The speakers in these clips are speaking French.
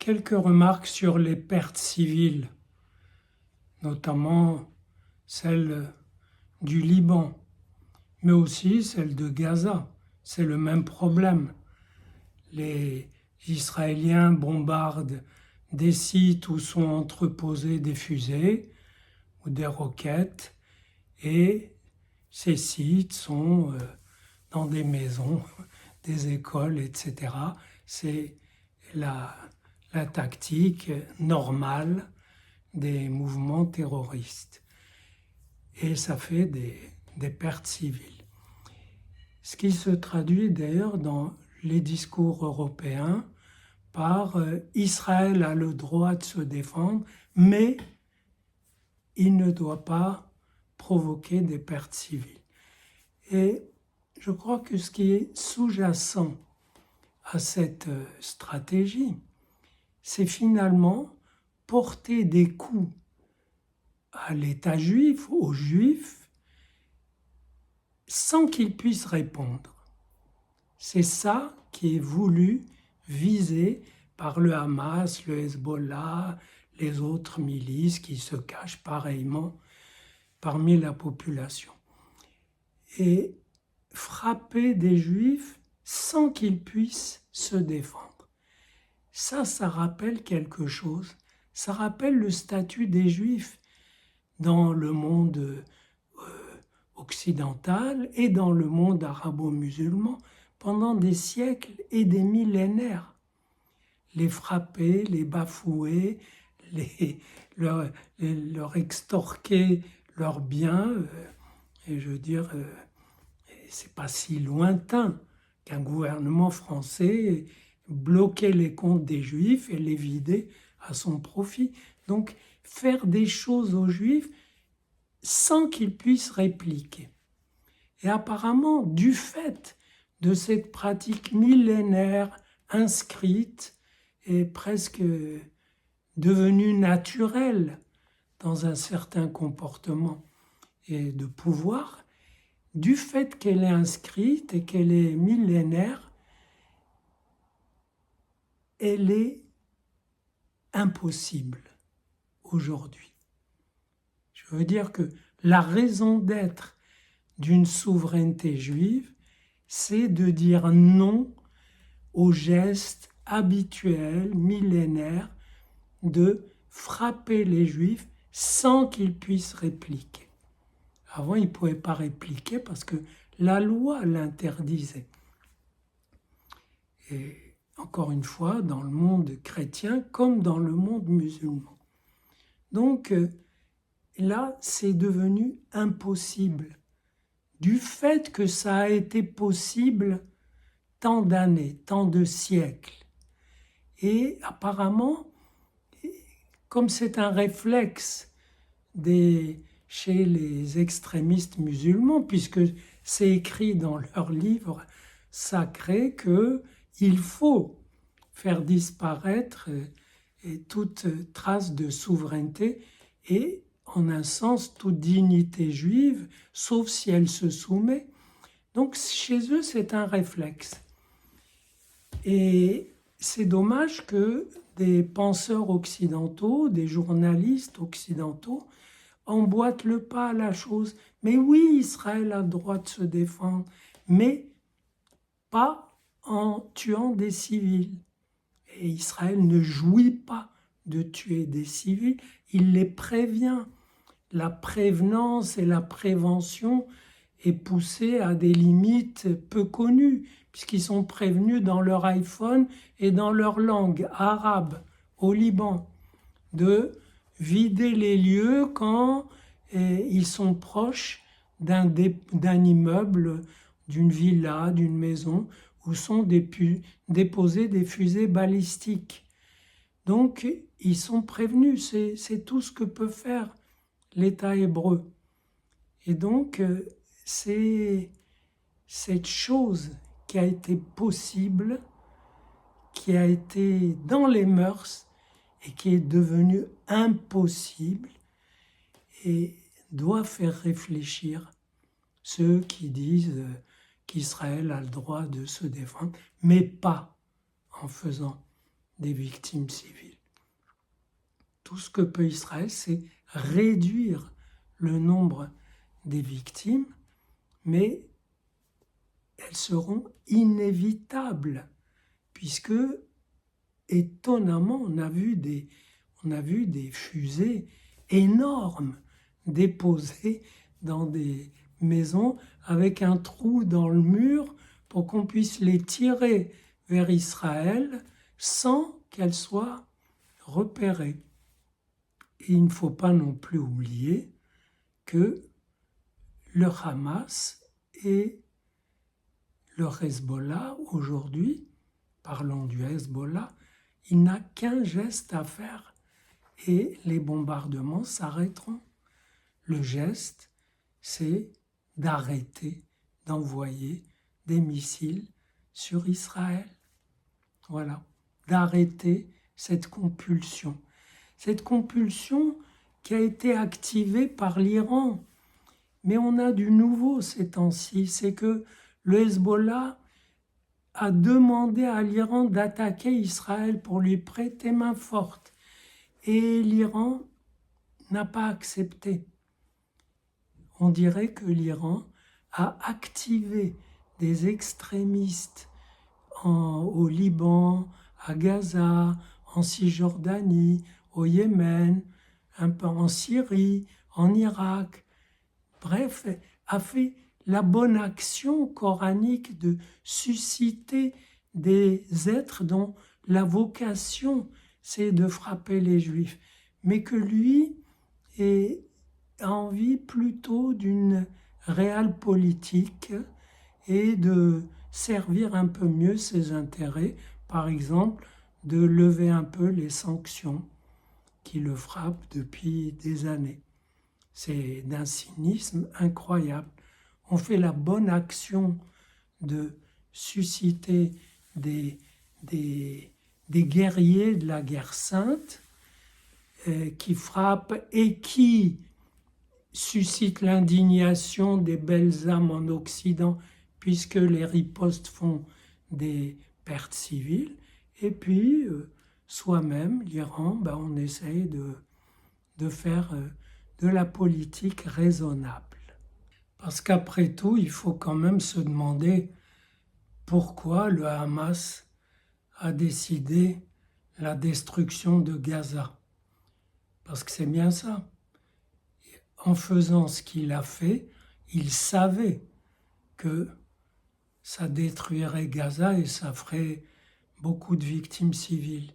quelques remarques sur les pertes civiles, notamment celles du Liban, mais aussi celles de Gaza. C'est le même problème. Les Israéliens bombardent des sites où sont entreposées des fusées ou des roquettes, et ces sites sont dans des maisons, des écoles, etc. C'est la tactique normale des mouvements terroristes. Et ça fait des pertes civiles. Ce qui se traduit d'ailleurs dans les discours européens par Israël a le droit de se défendre, mais il ne doit pas provoquer des pertes civiles. Et je crois que ce qui est sous-jacent à cette stratégie, c'est finalement porter des coups à l'État juif, aux Juifs, sans qu'ils puissent répondre. C'est ça qui est voulu viser par le Hamas, le Hezbollah, les autres milices qui se cachent pareillement parmi la population. Et frapper des Juifs sans qu'ils puissent se défendre. Ça rappelle quelque chose. Ça rappelle le statut des Juifs dans le monde occidental et dans le monde arabo-musulman pendant des siècles et des millénaires. Les frapper, les bafouer, leur extorquer leurs biens, et je veux dire, c'est pas si lointain qu'un gouvernement français bloquait les comptes des Juifs et les vidait à son profit. Donc, faire des choses aux Juifs sans qu'ils puissent répliquer. Et apparemment, du fait de cette pratique millénaire inscrite et presque devenue naturelle dans un certain comportement et de pouvoir, du fait qu'elle est inscrite et qu'elle est millénaire, elle est impossible aujourd'hui. Je veux dire que la raison d'être d'une souveraineté juive, c'est de dire non au geste habituel, millénaire, de frapper les Juifs sans qu'ils puissent répliquer. Avant, ils ne pouvaient pas répliquer parce que la loi l'interdisait. Et encore une fois, dans le monde chrétien comme dans le monde musulman. Donc, là, c'est devenu impossible. Du fait que ça a été possible tant d'années, tant de siècles. Et apparemment, comme c'est un réflexe chez les extrémistes musulmans, puisque c'est écrit dans leurs livres sacrés qu'il faut faire disparaître toute trace de souveraineté et, en un sens, toute dignité juive, sauf si elle se soumet. Donc, chez eux, c'est un réflexe. Et c'est dommage que des penseurs occidentaux, des journalistes occidentaux, emboîtent le pas à la chose. Mais oui, Israël a le droit de se défendre, mais pas en tuant des civils. Et Israël ne jouit pas de tuer des civils, il les prévient. La prévenance et la prévention est poussée à des limites peu connues, puisqu'ils sont prévenus dans leur iPhone et dans leur langue arabe au Liban, de vider les lieux quand ils sont proches d'un immeuble, d'une villa, d'une maison, où sont déposées des fusées balistiques. Donc, ils sont prévenus, c'est tout ce que peut faire l'État hébreu. Et donc, c'est cette chose qui a été possible, qui a été dans les mœurs et qui est devenue impossible et doit faire réfléchir ceux qui disent qu'Israël a le droit de se défendre, mais pas en faisant des victimes civiles. Tout ce que peut Israël, c'est réduire le nombre des victimes, mais elles seront inévitables, puisque, étonnamment, on a vu des fusées énormes déposées dans des maisons avec un trou dans le mur pour qu'on puisse les tirer vers Israël sans qu'elles soient repérées. Et il ne faut pas non plus oublier que le Hamas et le Hezbollah, aujourd'hui, parlons du Hezbollah, il n'a qu'un geste à faire et les bombardements s'arrêteront. Le geste, c'est d'arrêter d'envoyer des missiles sur Israël. Voilà, d'arrêter cette compulsion. Cette compulsion qui a été activée par l'Iran. Mais on a du nouveau ces temps-ci, c'est que le Hezbollah a demandé à l'Iran d'attaquer Israël pour lui prêter main forte. Et l'Iran n'a pas accepté. On dirait que l'Iran a activé des extrémistes au Liban, à Gaza, en Cisjordanie, au Yémen, un peu en Syrie, en Irak. Bref, a fait la bonne action coranique de susciter des êtres dont la vocation, c'est de frapper les Juifs, mais que lui a envie plutôt d'une réelle politique et de servir un peu mieux ses intérêts, par exemple de lever un peu les sanctions qui le frappent depuis des années. C'est d'un cynisme incroyable. On fait la bonne action de susciter des guerriers de la guerre sainte qui frappent et qui suscitent l'indignation des belles âmes en Occident puisque les ripostes font des pertes civiles. Et puis, soi-même, l'Iran, on essaye de faire de la politique raisonnable. Parce qu'après tout, il faut quand même se demander pourquoi le Hamas a décidé la destruction de Gaza. Parce que c'est bien ça. En faisant ce qu'il a fait, il savait que ça détruirait Gaza et ça ferait beaucoup de victimes civiles.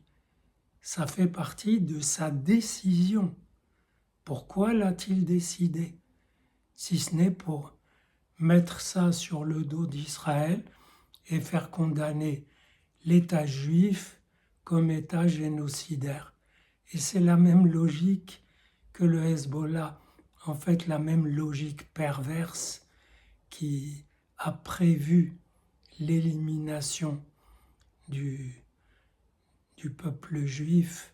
Ça fait partie de sa décision. Pourquoi l'a-t-il décidé ? Si ce n'est pour mettre ça sur le dos d'Israël et faire condamner l'État juif comme État génocidaire. Et c'est la même logique que le Hezbollah, en fait la même logique perverse qui a prévu l'élimination du peuple juif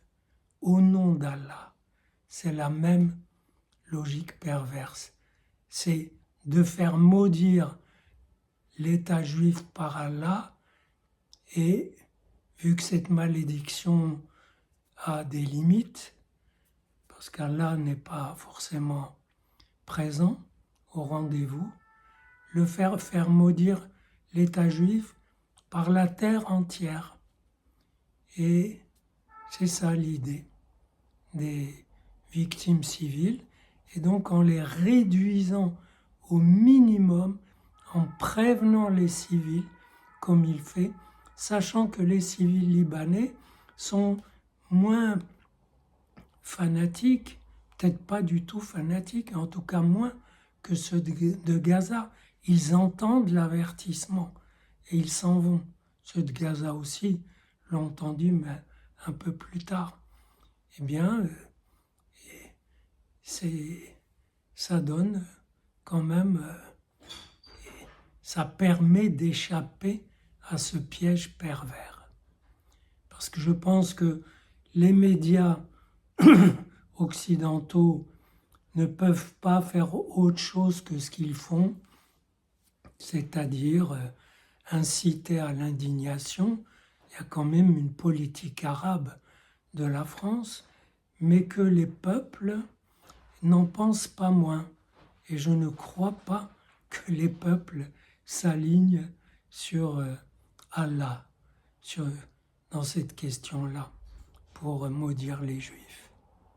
au nom d'Allah. C'est la même logique perverse. C'est de faire maudire l'État juif par Allah et vu que cette malédiction a des limites, parce qu'Allah n'est pas forcément présent au rendez-vous, le faire maudire l'État juif par la terre entière. Et c'est ça l'idée des victimes civiles. Et donc en les réduisant au minimum, en prévenant les civils, comme il fait, sachant que les civils libanais sont moins fanatiques, peut-être pas du tout fanatiques, en tout cas moins que ceux de Gaza. Ils entendent l'avertissement et ils s'en vont. Ceux de Gaza aussi l'ont entendu, mais un peu plus tard. Eh bien, ça donne quand même, ça permet d'échapper à ce piège pervers. Parce que je pense que les médias occidentaux ne peuvent pas faire autre chose que ce qu'ils font, c'est-à-dire inciter à l'indignation, il y a quand même une politique arabe de la France, mais que les peuples n'en pensent pas moins. Et je ne crois pas que les peuples s'alignent sur Allah, dans cette question-là, pour maudire les Juifs.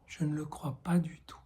Je ne le crois pas du tout.